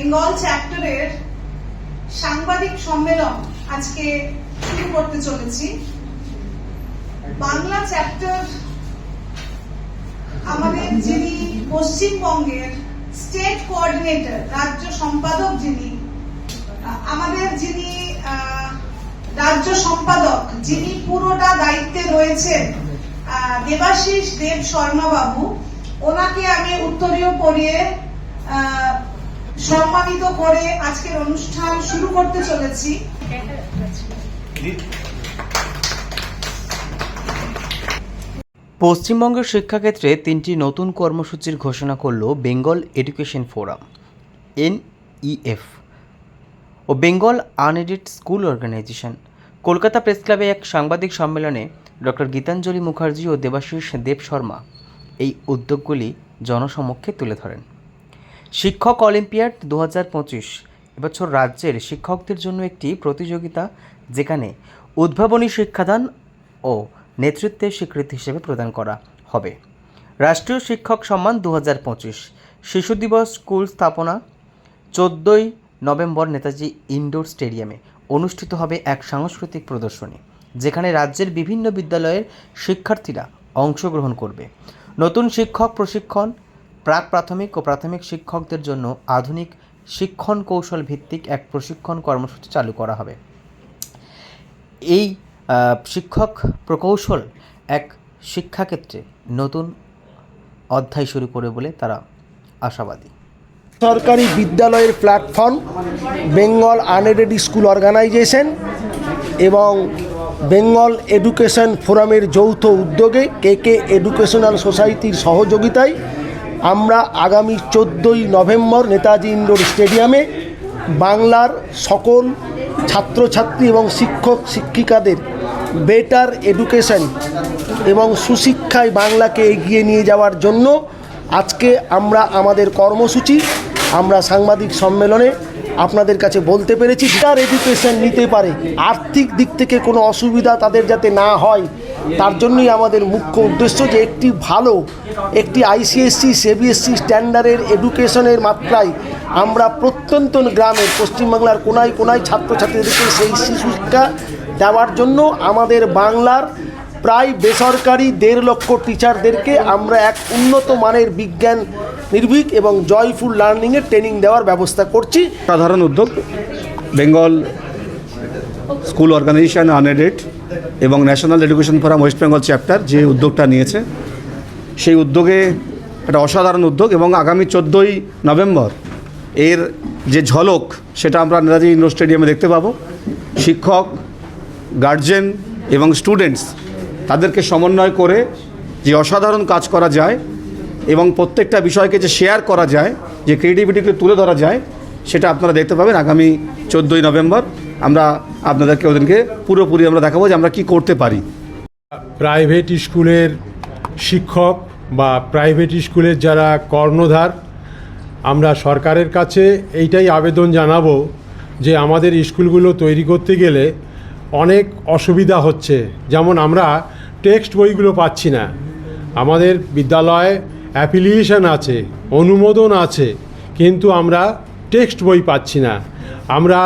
বেঙ্গল চ্যাপ্টারের সাংবাদিক সম্মেলন আজকে শুরু করতে চলেছি। বাংলা চ্যাপ্টার আমাদের যিনি পশ্চিমবঙ্গের স্টেট কোঅর্ডিনেটর, রাজ্য সম্পাদক, যিনি পুরোটা দায়িত্বে রয়েছেন, দেবাশিস দেব শর্মা বাবু, ওনাকে আমি উত্তরীয় পরিয়ে সম্মানিত করে আজকের অনুষ্ঠান শুরু করতে চলেছি। পশ্চিমবঙ্গের শিক্ষাক্ষেত্রে 3টি নতুন কর্মসূচির ঘোষণা করল বেঙ্গল এডুকেশন ফোরাম NEF ও Bengal unaided school organisation. Kolkata press ক্লাবে এক সাংবাদিক সম্মেলনে ডক্টর গীতাঞ্জলি মুখার্জি ও দেবাশিস দেব শর্মা এই উদ্যোগগুলি জনসমক্ষে তুলে ধরেন। শিক্ষক অলিম্পিয়াড 2025 এবছর রাজ্যের শিক্ষকদের জন্য একটি প্রতিযোগিতা, যেখানে উদ্ভাবনী শিক্ষাদান ও নেতৃত্বের স্বীকৃতি হিসেবে প্রদান করা হবে। রাষ্ট্রীয় শিক্ষক সম্মান 2025, শিশু দিবস স্কুল স্থাপনা 14ই নভেম্বর নেতাজি ইনডোর স্টেডিয়ামে অনুষ্ঠিত হবে এক সাংস্কৃতিক প্রদর্শনী, যেখানে রাজ্যের বিভিন্ন বিদ্যালয়ের শিক্ষার্থীরা অংশগ্রহণ করবে। নতুন শিক্ষক প্রশিক্ষণ, প্রাক প্রাথমিক ও প্রাথমিক শিক্ষকদের জন্য আধুনিক শিক্ষণ কৌশল ভিত্তিক এক প্রশিক্ষণ কর্মসূচি চালু করা হবে। এই শিক্ষক প্রকৌশল এক শিক্ষাক্ষেত্রে নতুন অধ্যায় শুরু করে বলে তারা আশাবাদী। সরকারি বিদ্যালয়ের platform Bengal unaided school organisation এবং বেঙ্গল এডুকেশন ফোরামের যৌথ উদ্যোগে KK এডুকেশনাল সোসাইটির সহযোগিতায় আমরা আগামী 14ই নভেম্বর নেতাজি ইনডোর স্টেডিয়ামে বাংলার সকল ছাত্রছাত্রী এবং শিক্ষক শিক্ষিকাদের বেটার এডুকেশন এবং সুশিক্ষায় বাংলাকে এগিয়ে নিয়ে যাওয়ার জন্য আজকে আমরা আমাদের কর্মসূচি আমরা সাংবাদিক সম্মেলনে আপনাদের কাছে বলতে পেরেছি। বেটার এডুকেশন নিতে পারে, আর্থিক দিক থেকে কোনো অসুবিধা তাদের যাতে না হয়, তার জন্যই আমাদের মুখ্য উদ্দেশ্য যে একটি ICSE CBSE স্ট্যান্ডার্ডের এডুকেশনের মাত্রায় আমরা প্রত্যন্ত গ্রামের পশ্চিমবাংলার কোনায় কোনায় ছাত্রছাত্রীদেরকে সেই শিক্ষা দেওয়ার জন্য আমাদের বাংলার প্রায় বেসরকারি 1.5 লক্ষ টিচারদেরকে আমরা এক উন্নত মানের বিজ্ঞান নির্ভীক এবং জয়ফুল লার্নিংয়ের ট্রেনিং দেওয়ার ব্যবস্থা করছি। সাধারণ উদ্যোগ বেঙ্গল স্কুল অর্গানাইজেশন আনএডেড এবং national education forum West Bengal chapter যে উদ্যোগটা নিয়েছে, সেই উদ্যোগে একটা অসাধারণ উদ্যোগ এবং আগামী 14ই নভেম্বর এর যে ঝলক সেটা আমরা নেতাজি ইনডোর স্টেডিয়ামে দেখতে পাবো। শিক্ষক, গার্জেন এবং স্টুডেন্টস তাদেরকে সমন্বয় করে যে অসাধারণ কাজ করা যায় এবং প্রত্যেকটা বিষয়কে যে শেয়ার করা যায়, যে ক্রিয়েটিভিটিকে তুলে ধরা যায়, সেটা আপনারা দেখতে পাবেন আগামী 14ই নভেম্বর। আমরা আপনাদেরকে ওদেরকে পুরোপুরি আমরা দেখাবো যে আমরা কি করতে পারি। প্রাইভেট স্কুলের শিক্ষক বা প্রাইভেট স্কুলের যারা কর্ণধার, আমরা সরকারের কাছে এইটাই আবেদন জানাবো যে আমাদের স্কুলগুলো তৈরি করতে গেলে অনেক অসুবিধা হচ্ছে। যেমন আমরা টেক্সট বইগুলো পাচ্ছি না, আমাদের বিদ্যালয়ে অ্যাফিলিয়েশন আছে, অনুমোদন আছে, কিন্তু আমরা টেক্সট বই পাচ্ছি না। আমরা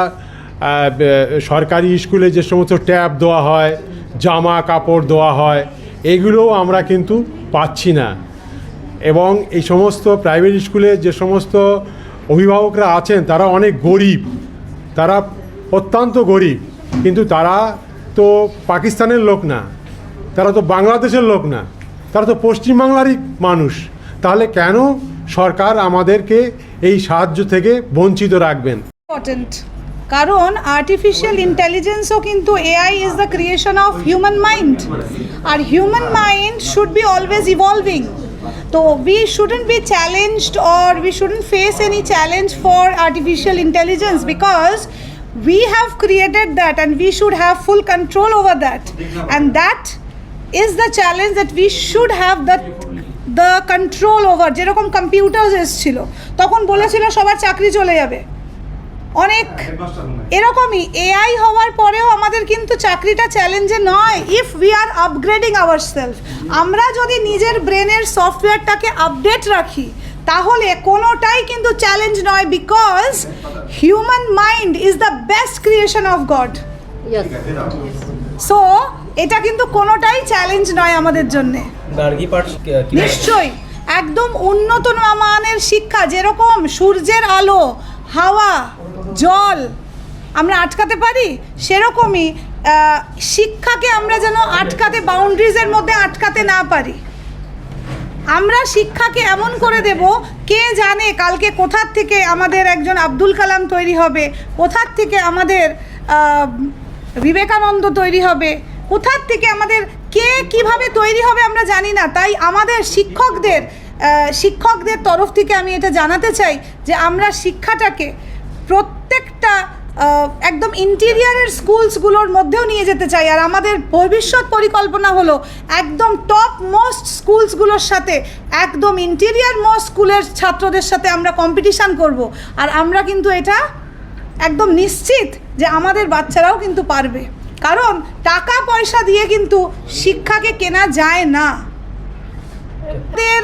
সরকারি স্কুলে যে সমস্ত ট্যাব দেওয়া হয়, জামা কাপড় দেওয়া হয়, এগুলোও আমরা কিন্তু পাচ্ছি না। এবং এই সমস্ত প্রাইভেট স্কুলে যে সমস্ত অভিভাবকরা আছেন তারা অনেক গরিব, তারা অত্যন্ত গরিব, কিন্তু তারা তো পাকিস্তানের লোক না, তারা তো বাংলাদেশের লোক না, তারা তো পশ্চিমবাংলারই মানুষ। তাহলে কেন সরকার আমাদেরকে এই সাহায্য থেকে বঞ্চিত রাখবেন? কারণ আর্টিফিশিয়াল ইন্টেলিজেন্সও কিন্তু AI is the creation of human mind, আর human mind should be always evolving. তো we shouldn't be challenged or we shouldn't face any challenge for artificial intelligence, because we have created that and we should have full control over that, and that is the challenge that we should have the control over. যেরকম computers এসেছিল তখন বলেছিল সবার চাকরি চলে যাবে, অনেক এরকমই AI হওয়ার পরেও আমাদের কিন্তু চাকরিটা চ্যালেঞ্জে নয়। If we are upgrading ourself, আমরা যদি নিজের ব্রেনের সফটওয়্যারটাকে আপডেট রাখি, তাহলে কোনোটাই কিন্তু চ্যালেঞ্জ নয়, because human mind is the best creation of god. So এটা কিন্তু কোনোটাই চ্যালেঞ্জ নয় আমাদের জন্যে। নিশ্চয়ই একদম উন্নত মানের শিক্ষা, যেরকম সূর্যের আলো, হাওয়া, জল আমরা আটকাতে পারি, সেরকমই শিক্ষাকে আমরা যেন আটকাতে, বাউন্ডারিজের মধ্যে আটকাতে না পারি। আমরা শিক্ষাকে এমন করে দেব, কে জানে কালকে কোথার থেকে আমাদের একজন আব্দুল কালাম তৈরি হবে, কোথার থেকে আমাদের বিবেকানন্দ তৈরি হবে, কোথার থেকে আমাদের কে কিভাবে তৈরি হবে আমরা জানি না। তাই আমাদের শিক্ষকদের তরফ থেকে আমি এটা জানাতে চাই যে আমরা শিক্ষাটাকে প্রত্যেকটা একদম ইন্টিরিয়ারের স্কুলসগুলোর মধ্যেও নিয়ে যেতে চাই। আর আমাদের ভবিষ্যৎ পরিকল্পনা হলো একদম টপ মোস্ট স্কুলসগুলোর সাথে, একদম ইন্টিরিয়ার মোস্ট স্কুলের ছাত্রদের সাথে আমরা কম্পিটিশান করব। আর আমরা কিন্তু এটা একদম নিশ্চিত যে আমাদের বাচ্চারাও কিন্তু পারবে, কারণ টাকা পয়সা দিয়ে কিন্তু শিক্ষাকে কেনা যায় না। আমাদের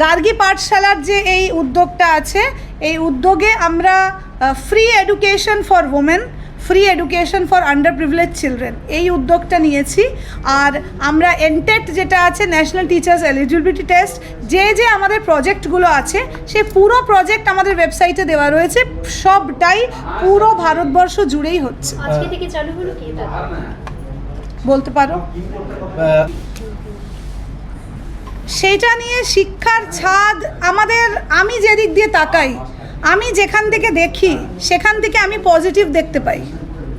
গার্গী পাঠশালার যে এই উদ্যোগটা আছে, এই উদ্যোগে আমরা free education for women, free education for under privilege children এই উদ্যোগটা নিয়েছি। আর আমরা এনটেট যেটা আছে, ন্যাশনাল টিচার্স এলিজিবিলিটি টেস্ট, যে আমাদের প্রজেক্টগুলো আছে, সে পুরো প্রজেক্ট আমাদের ওয়েবসাইটে দেওয়া রয়েছে। সবটাই পুরো ভারতবর্ষ জুড়েই হচ্ছে। আজকে থেকে চালু হলো কি এটা বলতে পারো? সেটা নিয়ে শিক্ষার ছাদ আমাদের, আমি যেদিক দিয়ে তাকাই, আমি যেখান থেকে দেখি সেখান থেকে আমি পজিটিভ দেখতে পাই,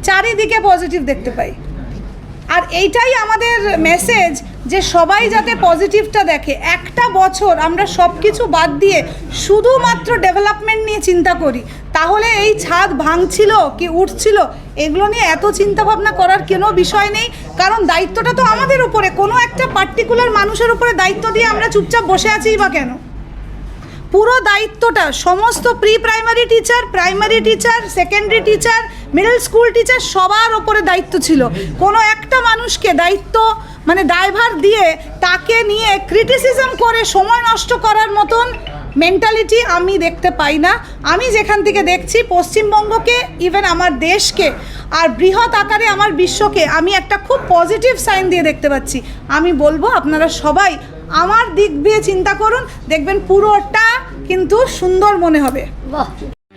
চারিদিকে পজিটিভ দেখতে পাই। আর এইটাই আমাদের মেসেজ যে সবাই যাতে পজিটিভটা দেখে। একটা বছর আমরা সব কিছু বাদ দিয়ে শুধুমাত্র ডেভেলপমেন্ট নিয়ে চিন্তা করি, তাহলে এই ছাদ ভাঙছিল কি উঠছিল এগুলো নিয়ে এত চিন্তা ভাবনা করার কোনো বিষয় নেই। কারণ দায়িত্বটা তো আমাদের উপরে, কোনো একটা পার্টিকুলার মানুষের উপরে দায়িত্ব দিয়ে আমরা চুপচাপ বসে আছি বা কেন? পুরো দায়িত্বটা সমস্ত pre primary teacher, primary teacher, secondary teacher, middle school teacher সবার ওপরে দায়িত্ব ছিল। কোনো একটা মানুষকে দায়িত্ব দায়ভার দিয়ে তাকে নিয়ে ক্রিটিসিজম করে সময় নষ্ট করার মতন মেন্টালিটি আমি দেখতে পাই না। আমি যেখান থেকে দেখছি পশ্চিমবঙ্গকে, ইভেন আমার দেশকে, আর বৃহৎ আকারে আমার বিশ্বকে আমি একটা খুব পজিটিভ সাইন দিয়ে দেখতে পাচ্ছি। আমি বলবো আপনারা সবাই আমার দিক দিয়ে চিন্তা করুন, দেখবেন পুরোটা কিন্তু সুন্দর মনে হবে।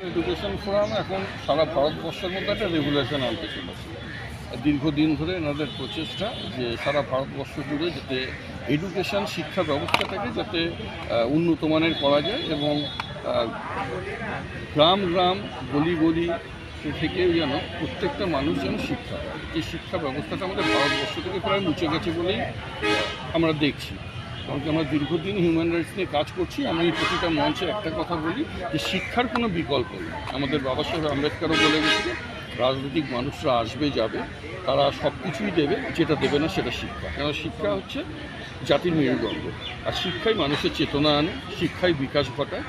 এডুকেশন ফোরাম এখন সারা ভারতবর্ষের মধ্যে একটা রেগুলেশন আনতে চলেছে। দীর্ঘদিন ধরে এনাদের প্রচেষ্টা যে সারা ভারতবর্ষ জুড়ে যাতে এডুকেশন শিক্ষা ব্যবস্থাটাকে যাতে উন্নত মানের করা যায় এবং গ্রাম গ্রাম গলি গলি থেকেও যেন প্রত্যেকটা মানুষ যেন শিক্ষা পায়। এই শিক্ষা ব্যবস্থাটা আমাদের ভারতবর্ষ থেকে প্রায় মুছে গেছে বলেই আমরা দেখছি। কারণ কি আমরা দীর্ঘদিন হিউম্যান রাইটস নিয়ে কাজ করছি। আমি প্রতিটা মঞ্চে একটা কথা বলি যে শিক্ষার কোনো বিকল্প নেই। আমাদের বাবা সাহেব আম্বেদকরও বলে গেছে রাজনৈতিক মানুষরা আসবে যাবে, তারা সব কিছুই দেবে, যেটা দেবে না সেটা শিক্ষা। কেন শিক্ষা হচ্ছে জাতির মেরুদণ্ড, আর শিক্ষাই মানুষের চেতনা আনে, শিক্ষাই বিকাশ ঘটায়।